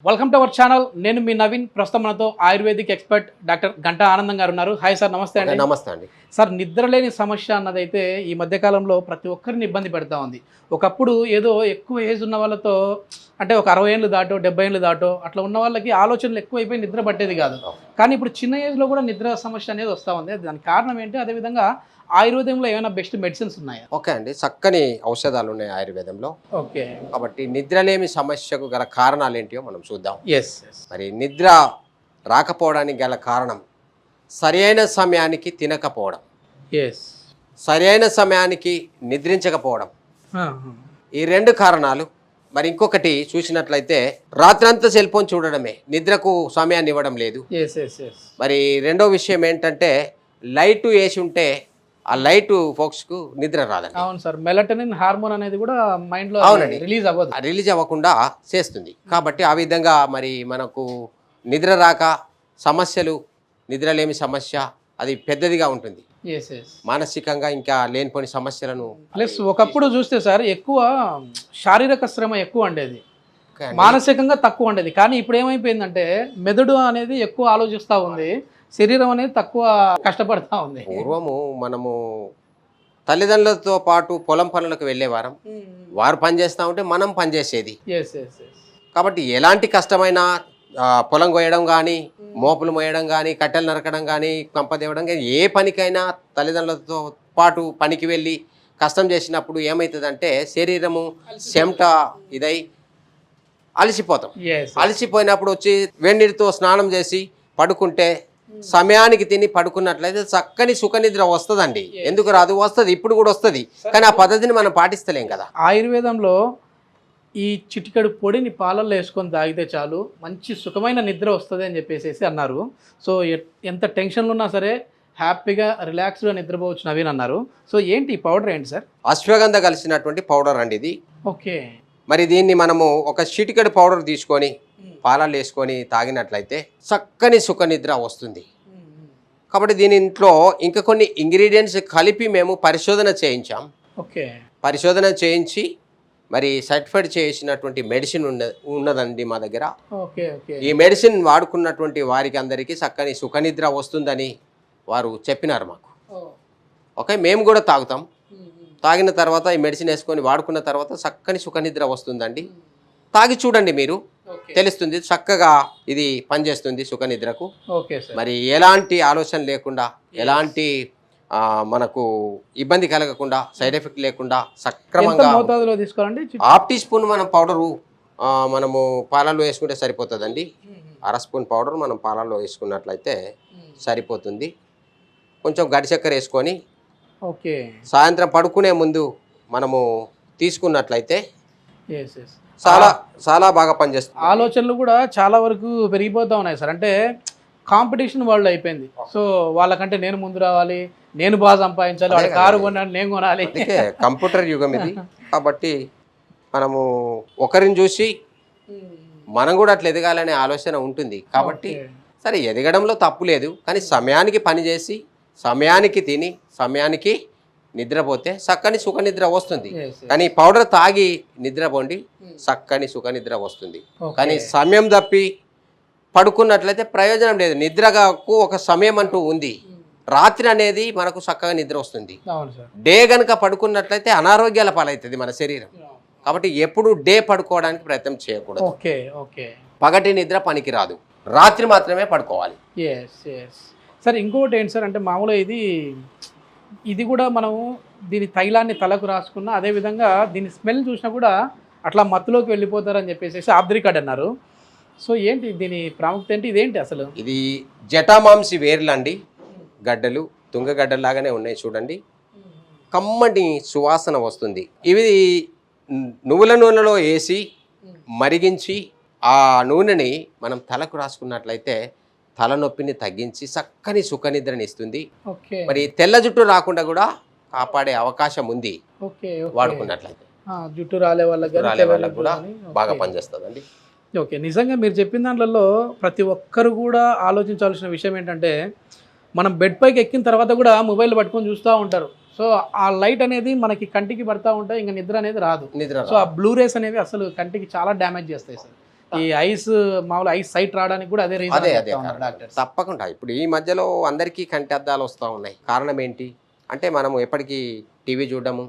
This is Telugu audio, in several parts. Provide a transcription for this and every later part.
Welcome to our channel. నేను మీ నవీన్. ప్రస్తుతం మనతో ఆయుర్వేదిక్ ఎక్స్పర్ట్ డాక్టర్ గంటా ఆనందం గారు ఉన్నారు. హాయ్ సార్, నమస్తే అండి. నమస్తే అండి సార్, నిద్రలేని సమస్య అన్నదైతే ఈ మధ్యకాలంలో ప్రతి ఒక్కరిని ఇబ్బంది పెడతా ఉంది. ఒకప్పుడు ఏదో ఎక్కువ ఏజ్ ఉన్న వాళ్ళతో అంటే ఒక 60 ఏళ్ళు దాటో 70 ఏళ్ళు దాటో అట్లా ఉన్న వాళ్ళకి ఆలోచనలు ఎక్కువైపోయి నిద్ర పట్టేది కాదు. కానీ ఇప్పుడు చిన్న ఏజ్లో కూడా నిద్ర సమస్య అనేది వస్తూ ఉంది. దానికి కారణం ఏంటి? అదేవిధంగా ఆయుర్వేదంలో ఏమైనా బెస్ట్ మెడిసిన్స్ ఉన్నాయా? ఓకే అండి, చక్కని ఔషధాలు ఉన్నాయి ఆయుర్వేదంలో. ఓకే, కాబట్టి నిద్రలేమి సమస్యకు గల కారణాలు ఏంటియో మనం చూద్దాం. ఎస్. మరి నిద్ర రాకపోవడానికి గల కారణం సరి అయిన సమయానికి తినకపోవడం, ఎస్, సరి అయిన సమయానికి నిద్రించకపోవడం, ఈ రెండు కారణాలు. మరి ఇంకొకటి చూసినట్లయితే రాత్రంతా సెల్ ఫోన్ చూడడమే, నిద్రకు సమయాన్ని ఇవ్వడం లేదు. మరి రెండో విషయం ఏంటంటే లైట్ వేసి ఉంటే ఆ లైట్ ఫోక్స్కు నిద్ర రాదండి. అవును సార్, మెలటోనిన్ హార్మోన్ అనేది కూడా మైండ్లో రిలీజ్ అవ్వకుండా చేస్తుంది. కాబట్టి ఆ విధంగా మరి మనకు నిద్ర రాక సమస్యలు, నిద్రలేమి సమస్య అది పెద్దదిగా ఉంటుంది. మానసికంగా ఇంకా లేనిపోని సమస్యలను. ప్లస్ ఒకప్పుడు చూస్తే సార్ ఎక్కువ శారీరక శ్రమ ఎక్కువ ఉండేది, మానసికంగా తక్కువ ఉండేది. కానీ ఇప్పుడు ఏమైపోయిందంటే మెదడు అనేది ఎక్కువ ఆలోచిస్తూ ఉంది, శరీరం అనేది తక్కువ కష్టపడతా ఉంది. పూర్వము మనము తల్లిదండ్రులతో పాటు పొలం పనులకు వెళ్ళేవారం, వారు పని చేస్తూ ఉంటే మనం పనిచేసేది. కాబట్టి ఎలాంటి కష్టమైన పొలం కొయ్యడం కానీ, మోపులు మోయడం కానీ, కట్టెలు నరకడం కానీ, కంపదేవడం కానీ, ఏ పనికైనా తల్లిదండ్రులతో పాటు పనికి వెళ్ళి కష్టం చేసినప్పుడు ఏమవుతుందంటే శరీరము చెమట ఇదై అలసిపోతాం. అలసిపోయినప్పుడు వచ్చి వేడినీటితో స్నానం చేసి పడుకుంటే సమయానికి తిని పడుకున్నట్లయితే చక్కని సుఖనిద్ర వస్తుందండి. ఎందుకు రాదు? వస్తుంది, ఇప్పుడు కూడా వస్తుంది. కానీ ఆ పద్ధతిని మనం పాటిస్తలేం కదా. ఆయుర్వేదంలో ఈ చిటికెడు పొడిని పాలల్లో వేసుకొని తాగితే చాలు మంచి సుఖమైన నిద్ర వస్తుంది అని చెప్పేసి అన్నారు. సో ఎంత టెన్షన్లు ఉన్నా సరే హ్యాపీగా రిలాక్స్గా నిద్రపోవచ్చు నవీన్ అన్నారు. సో ఏంటి ఈ పౌడర్ ఏంటి సార్? అశ్వగంధ కలిసినటువంటి పౌడర్ అండి ఇది. ఓకే. మరి దీన్ని మనము ఒక చిటికెడు పౌడర్ తీసుకొని పాలల్లో వేసుకొని తాగినట్లయితే చక్కని సుఖనిద్ర వస్తుంది. కాబట్టి దీని ఇంట్లో ఇంకా కొన్ని ఇంగ్రీడియంట్స్ కలిపి మేము పరిశోధన చేయించాం. ఓకే. పరిశోధన చేయించి మరి సర్టిఫైడ్ చేసినటువంటి మెడిసిన్ ఉన్నదండి మా దగ్గర. ఈ మెడిసిన్ వాడుకున్నటువంటి వారికి అందరికీ చక్కని సుఖనిద్ర వస్తుందని వారు చెప్పినారు మాకు. ఓకే, మేము కూడా తాగుతాం. తాగిన తర్వాత ఈ మెడిసిన్ వేసుకొని వాడుకున్న తర్వాత చక్కని సుఖనిద్ర వస్తుందండి. తాగి చూడండి, మీరు తెలుస్తుంది. చక్కగా ఇది పనిచేస్తుంది సుఖనిద్రకు. మరి ఎలాంటి ఆలోచన లేకుండా, ఎలాంటి మనకు ఇబ్బంది కలగకుండా, సైడ్ ఎఫెక్ట్ లేకుండా సక్రమంగా హాఫ్ టీ స్పూన్ మనం పౌడరు మనము పాలల్లో వేసుకుంటే సరిపోతుందండి. 1/2 స్పూన్ పౌడర్ మనం పాలల్లో వేసుకున్నట్లయితే సరిపోతుంది. కొంచెం గడి చక్కెర వేసుకొని సాయంత్రం పడుకునే ముందు మనము తీసుకున్నట్లయితే చాలా చాలా బాగా పనిచేస్తుంది. ఆలోచనలు కూడా చాలా వరకు పెరిగిపోతూ ఉన్నాయి సార్. అంటే కాంపిటీషన్ వరల్డ్ అయిపోయింది. సో వాళ్ళకంటే నేను ముందు రావాలి, నేను బాగా సంపాదించాలి, వాళ్ళ కారు కొనాలి, నేను కొనాలి. కంప్యూటర్ యుగం ఇది. కాబట్టి మనము ఒకరిని చూసి మనం కూడా అట్లా ఎదగాలనే ఆలోచన ఉంటుంది. కాబట్టి సరే, ఎదగడంలో తప్పు లేదు. కానీ సమయానికి పని చేసి, సమయానికి తిని, సమయానికి నిద్రపోతే చక్కని సుఖనిద్ర వస్తుంది. కానీ పౌడర్ తాగి నిద్రపోండి, చక్కని సుఖనిద్ర వస్తుంది. కానీ సమయం తప్పి పడుకున్నట్లయితే ప్రయోజనం లేదు. నిద్రకు ఒక సమయం అంటూ ఉంది. రాత్రి అనేది మనకు చక్కగా నిద్ర వస్తుంది. డే గనక పడుకున్నట్లయితే అనారోగ్యాల పాలవుతుంది మన శరీరం. కాబట్టి ఎప్పుడు డే పడుకోవడానికి ప్రయత్నం చేయకూడదు. పగటి నిద్ర పనికి రాదు, రాత్రి మాత్రమే పడుకోవాలి. సార్ ఇంకోటి ఏంటి సార్ అంటే మామూలుగా ఇది కూడా మనం దీని తైలాన్ని తలకు రాసుకున్నా, అదేవిధంగా దీని స్మెల్ చూసినా కూడా అట్లా మత్తులోకి వెళ్ళిపోతారని చెప్పేసి ఆబ్ద్రికాడ్ అన్నారు. సో ఏంటి దీని ప్రాముఖ్యత ఏంటి? ఇదేంటి అసలు? ఇది జటామాంసి వేర్లు అండి. గడ్డలు తుంగగడ్డలు లాగానే ఉన్నాయి చూడండి. కమ్మటి సువాసన వస్తుంది. ఇవి నువ్వుల నూనెలో వేసి మరిగించి ఆ నూనెని మనం తలకు రాసుకున్నట్లయితే తలనొప్పిని తగ్గించి చక్కని సుఖనిద్రని ఇస్తుంది. మరి తెల్ల జుట్టు రాకుండా కూడా కాపాడే అవకాశం ఉంది వాడుకున్నట్లయితే. జుట్టు రాలే వాళ్ళకి కూడా బాగా పనిచేస్తుందండి. ఓకే, నిజంగా మీరు చెప్పిన దాంట్లో ప్రతి ఒక్కరు కూడా ఆలోచించాల్సిన విషయం ఏంటంటే మనం బెడ్ పైకి ఎక్కిన తర్వాత కూడా మొబైల్ పట్టుకొని చూస్తూ ఉంటారు. సో ఆ లైట్ అనేది మనకి కంటికి పడతా ఉంటాయి, ఇంకా నిద్ర అనేది రాదు. సో ఆ బ్లూ రేస్ అనేవి అసలు కంటికి చాలా డ్యామేజ్ చేస్తాయి సార్. ఈ ఐస్ మామూలు ఐస్ సైట్ రావడానికి కూడా అదే రీజన్ అదే కారణం. తప్పకుండా ఇప్పుడు ఈ మధ్యలో అందరికీ కంటి అద్దాలు వస్తూ ఉన్నాయి. కారణం ఏంటి అంటే మనము ఎప్పటికీ టీవీ చూడడము,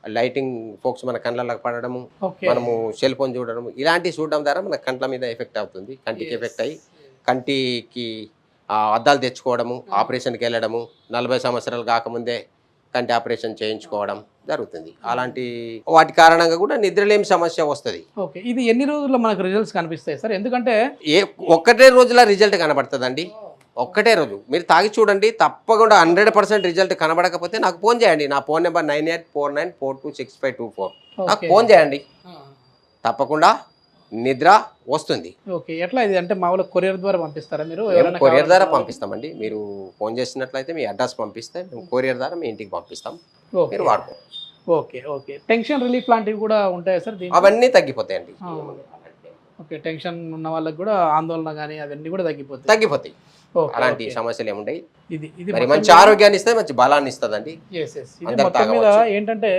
లైటింగ్ ఫోక్స్ మన కళ్ళకు పడడము, మనము సెల్ ఫోన్ చూడడము, ఇలాంటివి చూడడం ద్వారా మన కంట్ల మీద ఎఫెక్ట్ అవుతుంది. కంటికి ఎఫెక్ట్ అయ్యి కంటికి అద్దాలు తెచ్చుకోవడము, ఆపరేషన్కి వెళ్ళడము, 40 సంవత్సరాలు కాకముందే కంటి ఆపరేషన్ చేయించుకోవడం జరుగుతుంది. అలాంటి వాటి కారణంగా కూడా నిద్రలేమి సమస్య వస్తుంది. ఓకే, ఇది ఎన్ని రోజుల్లో మనకు రిజల్ట్స్ కనిపిస్తాయి సార్? ఎందుకంటే ఒక్కటే రోజుల రిజల్ట్ కనబడుతుందండి. ఒక్కటే రోజు మీరు తాగి చూడండి, తప్పకుండా 100% రిజల్ట్ కనబడకపోతే నాకు ఫోన్ చేయండి. నా ఫోన్ నెంబర్ 9849426524. నాకు ఫోన్ చేయండి, తప్పకుండా నిద్ర వస్తుంది. ఓకే, ఎట్లా ఇది అంటే మామూలు కొరియర్ ద్వారా పంపిస్తారా మీరు? కొరియర్ ద్వారా పంపిస్తామండి. మీరు ఫోన్ చేసినట్లయితే మీ అడ్రస్ పంపిస్తే మేము కొరియర్ ద్వారా మీ ఇంటికి పంపిస్తాం, మీరు వాడుకో. ఓకే ఓకే, టెన్షన్ రిలీఫ్ లాంటివి కూడా ఉంటాయా సార్? అవన్నీ తగ్గిపోతాయండి. ఓకే, టెన్షన్ ఉన్న వాళ్ళకి కూడా ఆందోళన కానీ అవన్నీ కూడా తగ్గిపోతాయి. అలాంటి సమస్యలు ఏముంటాయి. ఇది మరి మంచి ఆరోగ్యాన్ని ఇస్తుంది, మంచి బలాన్ని ఇస్తుందండి. మొత్తం మీద ఏంటంటే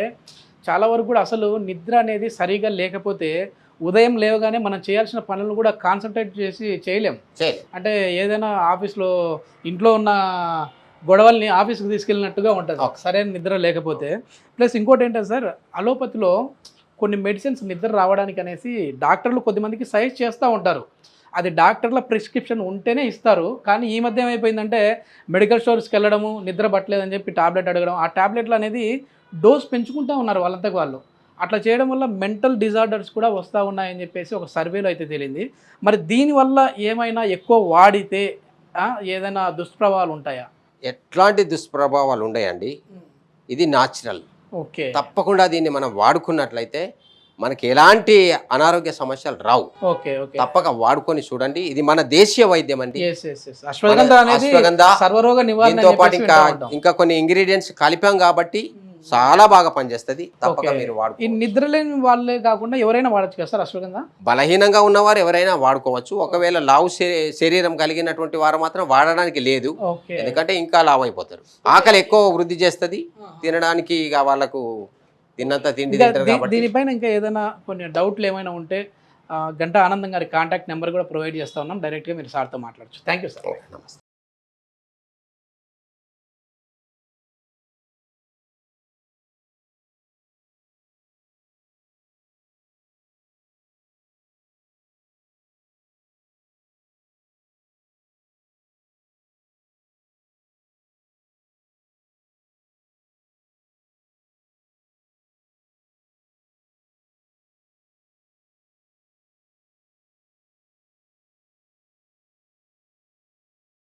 చాలా వరకు కూడా అసలు నిద్ర అనేది సరిగా లేకపోతే ఉదయం లేవగానే మనం చేయాల్సిన పనులను కూడా కాన్సన్ట్రేట్ చేసి చేయలేం. అంటే ఏదైనా ఆఫీస్లో ఇంట్లో ఉన్న గొడవల్ని ఆఫీస్కి తీసుకెళ్ళినట్టుగా ఉంటుంది సరైన నిద్ర లేకపోతే. ప్లస్ ఇంకోటి ఏంటంటే సార్, అలోపతిలో కొన్ని మెడిసిన్స్ నిద్ర రావడానికి అనేసి డాక్టర్లు కొద్దిమందికి సజెస్ట్ చేస్తూ ఉంటారు. అది డాక్టర్ల ప్రిస్క్రిప్షన్ ఉంటేనే ఇస్తారు. కానీ ఈ మధ్య ఏమైపోయిందంటే మెడికల్ స్టోర్స్కి వెళ్ళడము, నిద్ర పట్టలేదని చెప్పి టాబ్లెట్ అడగడం, ఆ టాబ్లెట్లు అనేది డోస్ పెంచుకుంటూ ఉన్నారు వాళ్ళంతకు వాళ్ళు. అట్లా చేయడం వల్ల మెంటల్ డిజార్డర్స్ కూడా వస్తూ ఉన్నాయని చెప్పేసి ఒక సర్వేలో అయితే తేలింది. మరి దీనివల్ల ఏమైనా ఎక్కువ వాడితే ఏదైనా దుష్ప్రభావాలు ఉంటాయా? ఎట్లాంటి దుష్ప్రభావాలు ఉన్నాయండి, ఇది న్యాచురల్. ఓకే, తప్పకుండా దీన్ని మనం వాడుకున్నట్లయితే మనకి ఎలాంటి అనారోగ్య సమస్యలు రావు. ఓకే ఓకే, తప్పక వాడుకొని చూడండి. ఇది మన దేశీయ వైద్యం అండి. అశ్వగంధ సర్వరోగ నివారణతో పాటు ఇంకా కొన్ని ఇంగ్రీడియంట్స్ కలిపాం కాబట్టి చాలా బాగా పనిచేస్తుంది. తప్పక మీరు వాడు. ఈ నిద్ర లేని వాళ్ళే కాకుండా ఎవరైనా వాడచ్చు కదా సార్ అశ్వగంధ? బలహీనంగా ఉన్నవారు ఎవరైనా వాడుకోవచ్చు. ఒకవేళ లావు శరీరం కలిగినటువంటి వారు మాత్రం వాడడానికి లేదు, ఎందుకంటే ఇంకా లావు అయిపోతారు. ఆకలి ఎక్కువ వృద్ధి చేస్తుంది, తినడానికి ఇక వాళ్ళకు తిన్నంత తిండి తింటారు కాబట్టి. దీనిపైన ఇంకా ఏదైనా కొన్ని డౌట్లు ఏమైనా ఉంటే గంటా ఆనందం గారి కాంటాక్ట్ నెంబర్ కూడా ప్రొవైడ్ చేస్తా ఉన్నాం, డైరెక్ట్గా మీరు సార్తో మాట్లాడచ్చు. Thank you sir. నమస్తే.